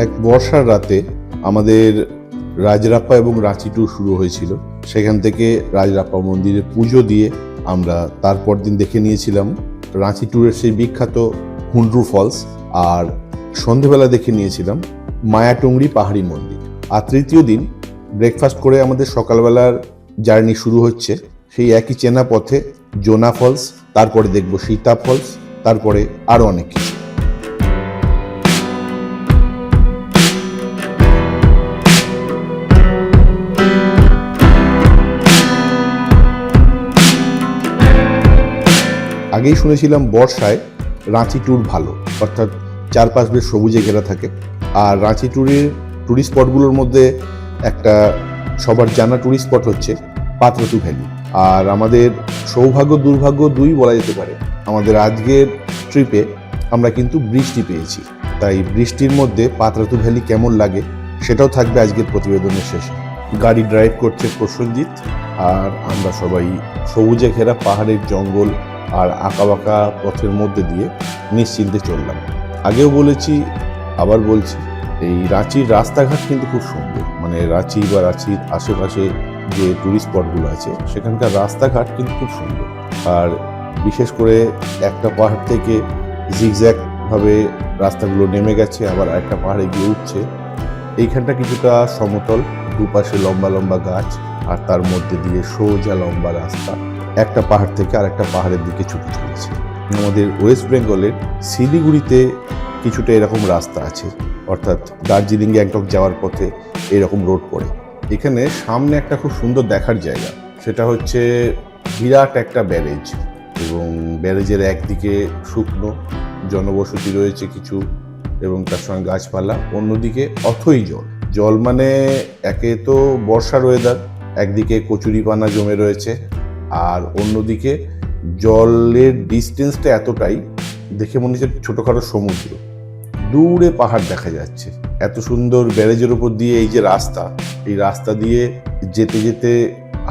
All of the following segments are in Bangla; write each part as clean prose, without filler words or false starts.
এক বর্ষার রাতে আমাদের রাজরাপ্পা এবং রাঁচি ট্যুর শুরু হয়েছিল। সেখান থেকে রাজরাপ্পা মন্দিরে পুজো দিয়ে আমরা তারপর দিন দেখে নিয়েছিলাম রাঁচি ট্যুরের সেই বিখ্যাত হুন্ড্রু ফলস, আর সন্ধেবেলা দেখে নিয়েছিলাম মায়াটুংরি পাহাড়ি মন্দির। আর তৃতীয় দিন ব্রেকফাস্ট করে আমাদের সকালবেলার জার্নি শুরু হচ্ছে সেই একই চেনা পথে জোনা ফলস, তারপরে দেখব সীতা ফলস, তারপরে আরও অনেক কিছু। আগেই শুনেছিলাম বর্ষায় রাঁচি ট্যুর ভালো, অর্থাৎ চারপাশ বেশ সবুজে ঘেরা থাকে। আর রাঁচি ট্যুরিস্ট স্পটগুলোর মধ্যে একটা সবার জানা ট্যুরিস্ট স্পট হচ্ছে পাতরাতু ভ্যালি। আর আমাদের সৌভাগ্য দুর্ভাগ্য দুই বলা যেতে পারে, আমাদের আজকের ট্রিপে আমরা কিন্তু বৃষ্টি পেয়েছি। তাই বৃষ্টির মধ্যে পাতরাতু ভ্যালি কেমন লাগে সেটাও থাকবে আজকের প্রতিবেদনের শেষে। গাড়ি ড্রাইভ করছে প্রসেনজিৎ, আর আমরা সবাই সবুজে ঘেরা পাহাড়ের জঙ্গল আর আঁকাবাঁকা পথের মধ্যে দিয়ে নিশ্চিন্তে চললাম। আগেও বলেছি, আবার বলছি, এই রাঁচির রাস্তাঘাট কিন্তু খুব সুন্দর। মানে রাঁচি বা রাঁচির আশেপাশে যে টুরিস্ট স্পটগুলো আছে সেখানকার রাস্তাঘাট কিন্তু খুব সুন্দর। আর বিশেষ করে একটা পাহাড় থেকে জিগজ্যাগভাবে রাস্তাগুলো নেমে গেছে, আবার একটা পাহাড়ে গিয়ে উঠছে। এইখানটা কিছুটা সমতল, দুপাশে লম্বা লম্বা গাছ, আর তার মধ্যে দিয়ে সোজা লম্বা রাস্তা একটা পাহাড় থেকে আরেকটা পাহাড়ের দিকে ছুটে চলেছে। আমাদের ওয়েস্ট বেঙ্গলের শিলিগুড়িতে কিছুটা এরকম রাস্তা আছে, অর্থাৎ দার্জিলিং গ্যাংটক যাওয়ার পথে এরকম রোড পড়ে। এখানে সামনে একটা খুব সুন্দর দেখার জায়গা, সেটা হচ্ছে বিরাট একটা ব্যারেজ, এবং ব্যারেজের একদিকে শুকনো জনবসতি রয়েছে কিছু, এবং তার সঙ্গে গাছপালা, অন্যদিকে অথই জল। জল মানে একে তো বর্ষার ওয়েদার, একদিকে কচুরিপানা জমে রয়েছে, আর অন্যদিকে জলের ডিস্টেন্সটা এতটাই, দেখে মনে হচ্ছে ছোটোখাটো সমুদ্র, দূরে পাহাড় দেখা যাচ্ছে। এত সুন্দর ব্যারেজের উপর দিয়ে এই যে রাস্তা, এই রাস্তা দিয়ে যেতে যেতে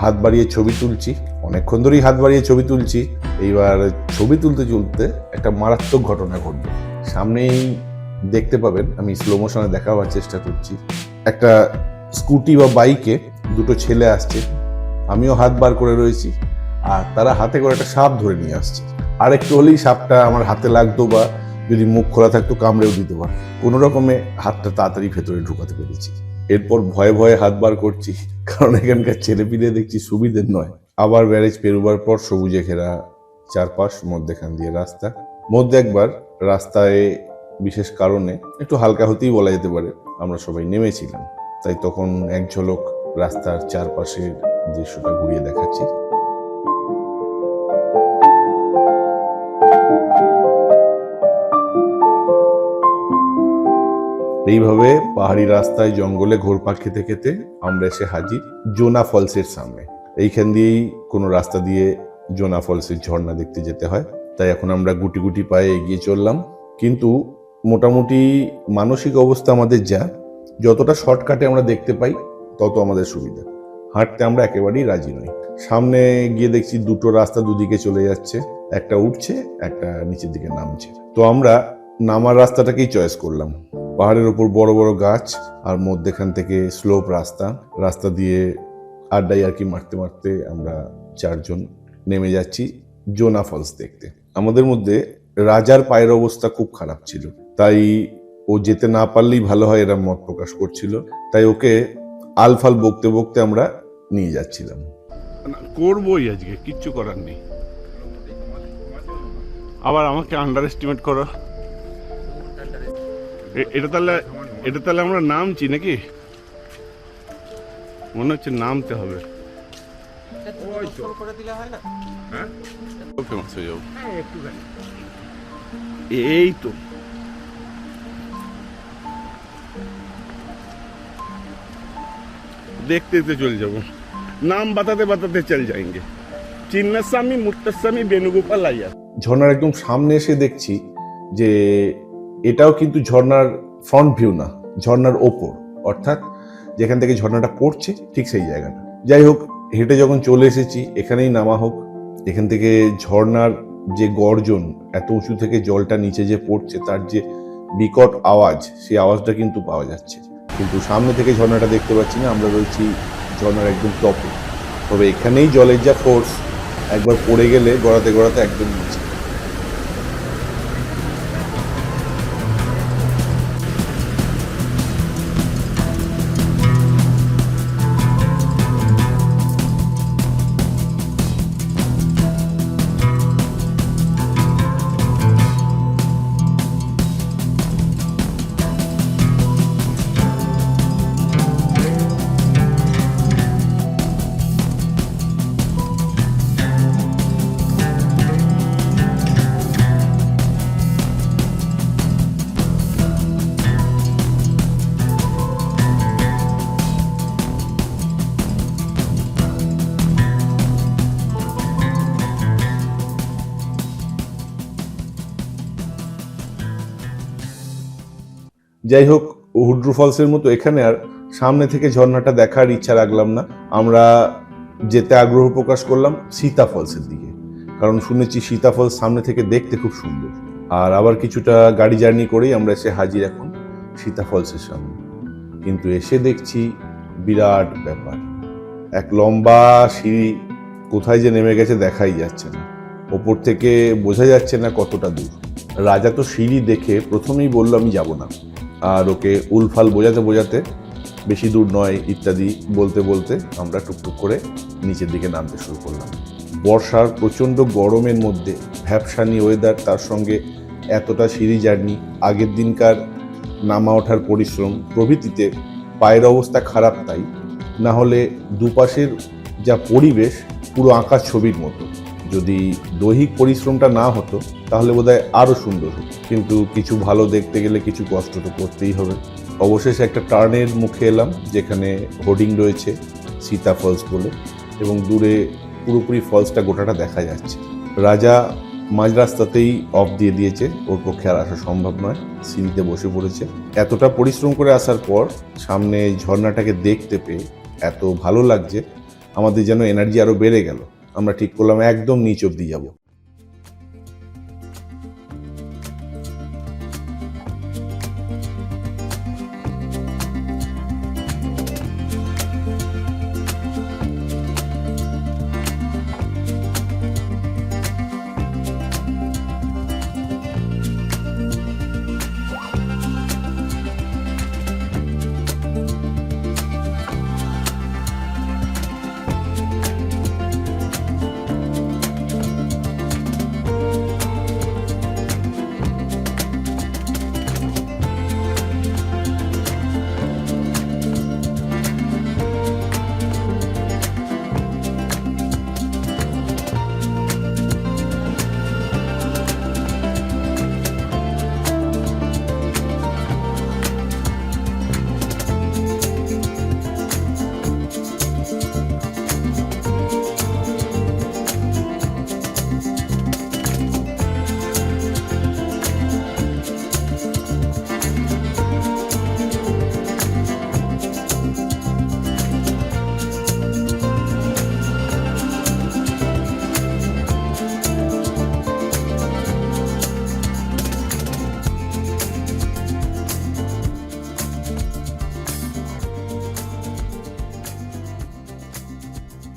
হাত বাড়িয়ে ছবি তুলছি, অনেকক্ষণ ধরেই হাত বাড়িয়ে ছবি তুলছি। এইবার ছবি তুলতে তুলতে একটা মারাত্মক ঘটনা ঘটবে, সামনেই দেখতে পাবেন। আমি স্লো মোশনে দেখাবার চেষ্টা করছি। একটা স্কুটি বা বাইকে দুটো ছেলে আসছে, আমিও হাত বার করে রয়েছি, আর তারা হাতে করে একটা সাপ ধরে নিয়ে আসছে। আর একটু হলেই সাপটা আমার হাতে লাগতো, বা যদি মুখ খোলা থাকতো কামড়েও দিতে পারে। কোনো রকমে হাতটা তাড়াতাড়ি ভেতরে ঢুকাতে পেরেছি। এরপর ভয়ে ভয়ে হাত বার করছি, কারণ এখানকার ছেলেপিলে দেখছি সুবিধের নয়। আবার ব্যারেজ পেরোবার পর সবুজে ঘেরা চারপাশ, মধ্যেখান দিয়ে রাস্তা। মধ্যে একবার রাস্তায় বিশেষ কারণে একটু হালকা হতেই বলা যেতে পারে আমরা সবাই নেমেছিলাম, তাই তখন এক ঝলক রাস্তার চারপাশের দৃশ্যটা ঘুরিয়ে দেখাচ্ছি। এইভাবে পাহাড়ি রাস্তায় জঙ্গলে ঘোরপাক খেতে খেতে আমরা এসে হাজির জোনা ফলসের সামনে। এইখান দিয়েই কোনো রাস্তা দিয়ে জোনা ফলসের ঝর্ণা দেখতে যেতে হয়, তাই এখন আমরা গুটি গুটি পায়ে এগিয়ে চললাম। কিন্তু মোটামুটি মানসিক অবস্থা আমাদের যতটা শর্টকাটে আমরা দেখতে পাই তত আমাদের সুবিধা। হাঁটতে আমরা একেবারেই রাজি নই। সামনে গিয়ে দেখছি দুটো রাস্তা দুদিকে চলে যাচ্ছে, একটা উঠছে, একটা নিচের দিকে নামছে। তো আমরা নামার রাস্তাটাকেই চয়েস করলাম। পাহাড়ের উপর বড় বড় গাছ, আর মধ্যেখান থেকে স্লোপ রাস্তা দিয়ে আড্ডাই আর কি মারতে মারতে আমরা চারজন নেমে যাচ্ছি জোনা ফলস দেখতে। আমাদের মধ্যে রাজার পায়ের অবস্থা খুব খারাপ ছিল, তাই ও যেতে না পারলেই ভালো হয় এরা মত প্রকাশ করছিল, তাই ওকে আলফাল বকতে বকতে আমরা নিয়ে যাচ্ছিলাম। করবোই, আজকে কিচ্ছু করার নেই। আবার আমাকে আন্ডার এস্টিমেট করো। এটা তাহলে আমরা নামছি নাকি? মনে হচ্ছে নামতে হবে। এই তো দেখতে দেখতে চলে যাবো। নাম বাতাতে বাতাতে চল যাएंगे। চিন্নাস্বামী, মুত্তাস্বামী, বেনুগোপাল আইয়া। ঝর্ণার একদম সামনে এসে দেখছি যে এটাও কিন্তু ঝর্ণার ফ্রন্ট ভিউ না, ঝর্ণার ওপর, অর্থাৎ যেখান থেকে ঝর্ণাটা পড়ছে ঠিক সেই জায়গাটা। যাই হোক, হেঁটে যখন চলে এসেছি এখানেই নামা হোক। এখান থেকে ঝর্ণার যে গর্জন, এত উঁচু থেকে জলটা নিচে যে পড়ছে তার যে বিকট আওয়াজ, সেই আওয়াজটা কিন্তু পাওয়া যাচ্ছে। কিন্তু সামনে থেকে ঝর্ণাটা দেখতে পাচ্ছি না, আমরা রয়েছি ঝর্ণার একদম টপে। তবে এখানেই জলের যা ফোর্স, একবার পড়ে গেলে গড়াতে গড়াতে একদম নিচে। যাই হোক, হুড্রু ফলসের মতো এখানে আর সামনে থেকে ঝর্ণাটা দেখার ইচ্ছা রাখলাম না। আমরা যেতে আগ্রহ প্রকাশ করলাম সীতা ফলসের দিকে, কারণ শুনেছি সীতা ফলস সামনে থেকে দেখতে খুব সুন্দর। আর আবার কিছুটা গাড়ি জার্নি করেই আমরা এসে হাজির এখন সীতা ফলসের সামনে। কিন্তু এসে দেখছি বিরাট ব্যাপার, এক লম্বা সিঁড়ি, কোথায় যে নেমে গেছে দেখাই যাচ্ছে না, ওপর থেকে বোঝা যাচ্ছে না কতটা দূর। রাজা তো সিঁড়ি দেখে প্রথমেই বলল আমি যাব না, আর ওকে উলফাল বোঝাতে বোঝাতে বেশি দূর নয় ইত্যাদি বলতে বলতে আমরা টুকটুক করে নিচের দিকে নামতে শুরু করলাম। বর্ষার প্রচণ্ড গরমের মধ্যে ভ্যাপসানি ওয়েদার, তার সঙ্গে এতটা সিঁড়ি জার্নি, আগের দিনকার নামা ওঠার পরিশ্রম প্রভৃতিতে পায়ের অবস্থা খারাপ। তাই না হলে দুপাশের যা পরিবেশ পুরো আঁকা ছবির মতো। যদি দৈহিক পরিশ্রমটা না হতো তাহলে বোধহয় আরও সুন্দর হতো, কিন্তু কিছু ভালো দেখতে গেলে কিছু কষ্ট তো করতেই হবে। অবশেষে একটা টার্নের মুখে এলাম যেখানে হোর্ডিং রয়েছে সীতা ফলস বলে, এবং দূরে পুরোপুরি ফলসটা গোটাটা দেখা যাচ্ছে। রাজা মাঝ রাস্তাতেই অফ দিয়ে দিয়েছে, ওর পক্ষে আর আসা সম্ভব নয়, সিঁড়িতে বসে পড়েছে। এতটা পরিশ্রম করে আসার পর সামনে ঝর্ণাটাকে দেখতে পেয়ে এত ভালো লাগছে, আমাদের যেন এনার্জি আরও বেড়ে গেল। আমরা ঠিক করলাম একদম নিচ অব্দি যাব।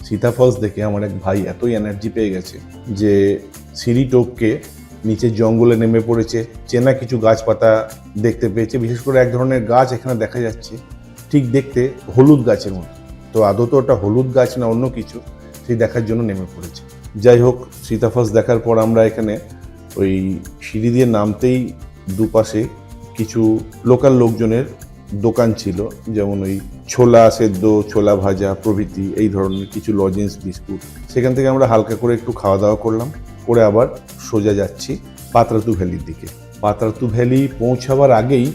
সীতা ফলস দেখে আমার এক ভাই এতই এনার্জি পেয়ে গেছে যে সিঁড়ি টপকে নিচের জঙ্গলে নেমে পড়েছে। চেনা কিছু গাছপাতা দেখতে পেয়েছে, বিশেষ করে এক ধরনের গাছ এখানে দেখা যাচ্ছে ঠিক দেখতে হলুদ গাছের মতো। তো আদৌ তো ওটা হলুদ গাছ না অন্য কিছু, সেই দেখার জন্য নেমে পড়েছে। যাই হোক, সীতা ফলস দেখার পর আমরা এখানে ওই সিঁড়ি দিয়ে নামতেই দুপাশে কিছু লোকাল লোকজনের দোকান ছিল, যেমন ওই ছোলা সেদ্ধ, ছোলা ভাজা প্রভৃতি, এই ধরনের কিছু লজেন্স, বিস্কুট। সেখান থেকে আমরা হালকা করে একটু খাওয়া দাওয়া করলাম, করে আবার সোজা যাচ্ছি পাতরাতু ভ্যালির দিকে। পাতরাতু ভ্যালি পৌঁছাবার আগেই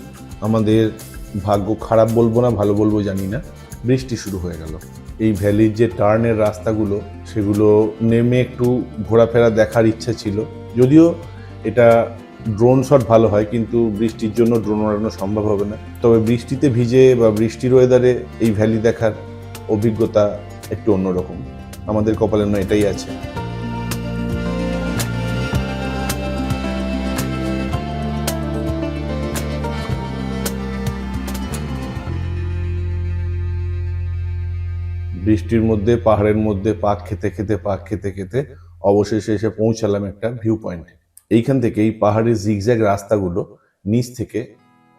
আমাদের ভাগ্য খারাপ বলবো না ভালো বলবো জানি না, বৃষ্টি শুরু হয়ে গেল। এই ভ্যালির যে টার্নের রাস্তাগুলো, সেগুলো নেমে একটু ঘোরাফেরা দেখার ইচ্ছা ছিল, যদিও এটা ড্রোন শট ভালো হয়, কিন্তু বৃষ্টির জন্য ড্রোন ওড়ানো সম্ভব হবে না। তবে বৃষ্টিতে ভিজে বা বৃষ্টির ওয়েদারে এই ভ্যালি দেখার অভিজ্ঞতা একটু অন্যরকম। আমাদের কপালে নয়, এটাই আছে। বৃষ্টির মধ্যে পাহাড়ের মধ্যে পাক খেতে খেতে অবশেষে এসে পৌঁছালাম একটা ভিউ পয়েন্টে। এইখান থেকে এই পাহাড়ের জিগজ্যাগ রাস্তাগুলো নিচ থেকে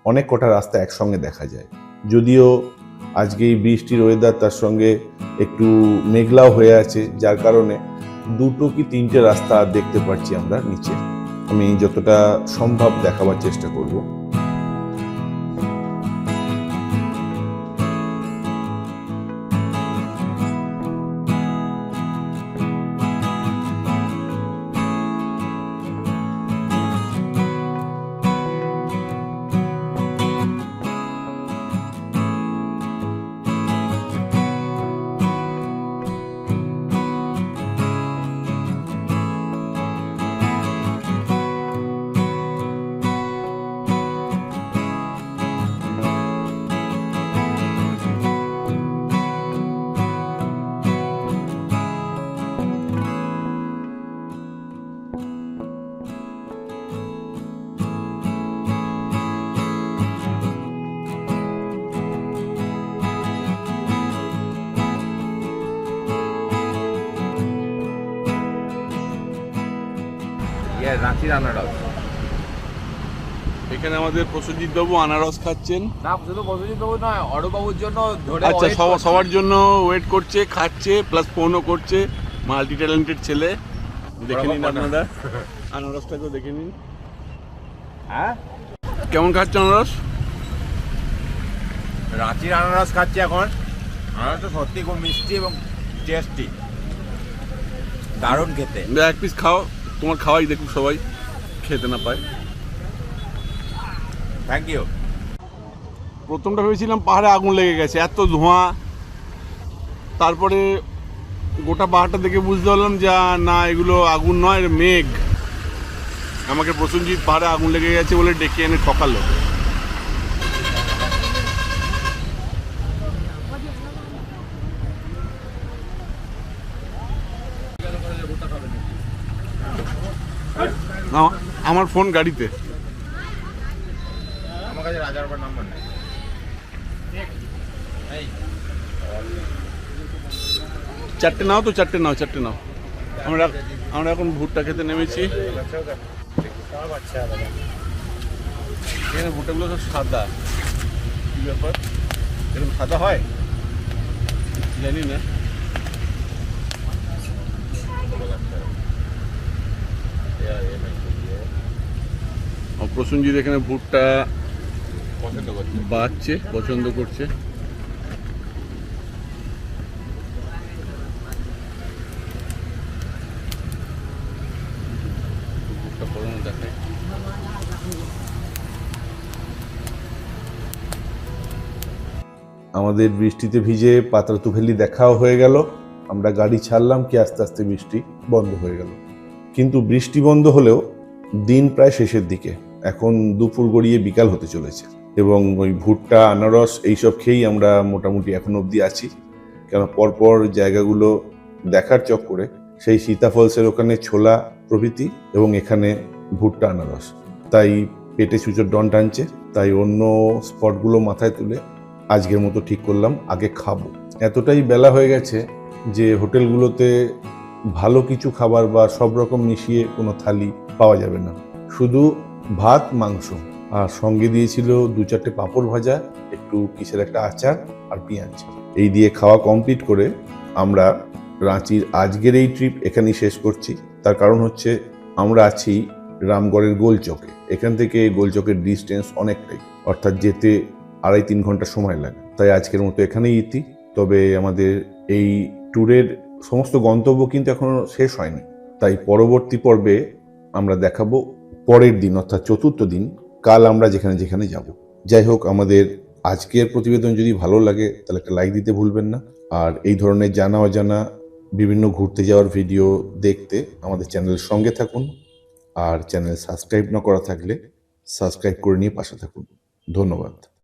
অনেক কটা রাস্তা একসঙ্গে দেখা যায়। যদিও আজকে এই বৃষ্টির ওয়েদার, তার সঙ্গে একটু মেঘলাও হয়ে আছে, যার কারণে দুটো কি তিনটে রাস্তা দেখতে পাচ্ছি আমরা নিচে। আমি যতটা সম্ভব দেখাবার চেষ্টা করব। রাঁচির আনারস। এখানে আমাদের প্রসেনজিৎ বাবু আনারস খাচ্ছেন। না, শুধু প্রসেনজিৎ বাবু নয়, অরূপ বাবুর জন্য ধরে আচ্ছা, সবার জন্য ওয়েট করছে, খাচ্ছে, প্লাস ফোনও করছে। মাল্টি ট্যালেন্টেড ছেলে। দেখে নিন আপনারা, আনারসটাকেও দেখে নিন। হ্যাঁ, কেমন খাচ্ছে আনারস? রাঁচির আনারস খাচ্ছি এখন। আনারসটা সত্যি খুব মিষ্টি এবং টেস্টি, দারুণ খেতে। এক পিস খাও, তোমার খাওয়াই দেখুক সবাই, খেতে না পায়। Thank you. প্রথমটা ভেবেছিলাম পাহাড়ে আগুন লেগে গেছে, এত ধোঁয়া। তারপরে গোটা পাহাড়টা দেখে বুঝতে পারলাম যে না, এগুলো আগুন নয়, মেঘ। আমাকে প্রসেনজিৎ পাহাড়ে আগুন লেগে গেছে বলে ডেকে এনে ঠকালো। আমার ফোন গাড়িতে। আমার কাছে রাজার নাম্বার নেই। চারটে নাও তো, চারটে নাও। আমরা এখন ভুট্টা খেতে নেমেছি। এখানে ভুট্টাগুলো সব সাদা। কি ব্যাপার, এরকম সাদা হয় জানি না। প্রসেনজিৎ এখানে ভুট্টা বাঁচছে, পছন্দ করছে। ভুট্টা পড়ানো দেখায়। আমাদের বৃষ্টিতে ভিজে পাত্রাতুফেলি দেখাও হয়ে গেল। আমরা গাড়ি ছাড়লাম কি আস্তে আস্তে বৃষ্টি বন্ধ হয়ে গেল। কিন্তু বৃষ্টি বন্ধ হলেও দিন প্রায় শেষের দিকে, এখন দুপুর গড়িয়ে বিকাল হতে চলেছে, এবং ওই ভুট্টা, আনারস এইসব খেয়েই আমরা মোটামুটি এখন অবধি আছি। কেন পরপর জায়গাগুলো দেখার চক্করে সেই সীতাফলসের ওখানে ছোলা প্রভৃতি, এবং এখানে ভুট্টা, আনারস, তাই পেটে ছুঁচোর ডন টানছে। তাই অন্য স্পটগুলো মাথায় তুলে আজকের মতো ঠিক করলাম আগে খাবো। এতটাই বেলা হয়ে গেছে যে হোটেলগুলোতে ভালো কিছু খাবার বা সব রকম মিশিয়ে কোনো থালি পাওয়া যাবে না, শুধু ভাত, মাংস, আর সঙ্গে দিয়েছিল 2-4টে পাঁপড় ভাজা, একটু কিসের একটা আচার আর পেঁয়াজ। এই দিয়ে খাওয়া কমপ্লিট করে আমরা রাঁচির আজকের এই ট্রিপ এখানেই শেষ করছি। তার কারণ হচ্ছে আমরা আছি রামগড়ের গোলচকে। এখান থেকে গোলচকের ডিস্টেন্স অনেকটাই, অর্থাৎ যেতে 2.5-3 ঘন্টা সময় লাগে। তাই আজকের মতো এখানেই ইতি। তবে আমাদের এই ট্যুরের সমস্ত গন্তব্য কিন্তু এখনো শেষ হয়নি, তাই পরবর্তী পর্বে আমরা দেখাবো পরের দিন, অর্থাৎ চতুর্থ দিন, কাল আমরা যেখানে যেখানে যাব। যাই হোক, আমাদের আজকের প্রতিবেদন যদি ভালো লাগে তাহলে একটা লাইক দিতে ভুলবেন না। আর এই ধরনের জানা অজানা বিভিন্ন ঘুরতে যাওয়ার ভিডিও দেখতে আমাদের চ্যানেলের সঙ্গে থাকুন। আর চ্যানেল সাবস্ক্রাইব না করা থাকলে সাবস্ক্রাইব করে নিয়ে পাশে থাকুন। ধন্যবাদ।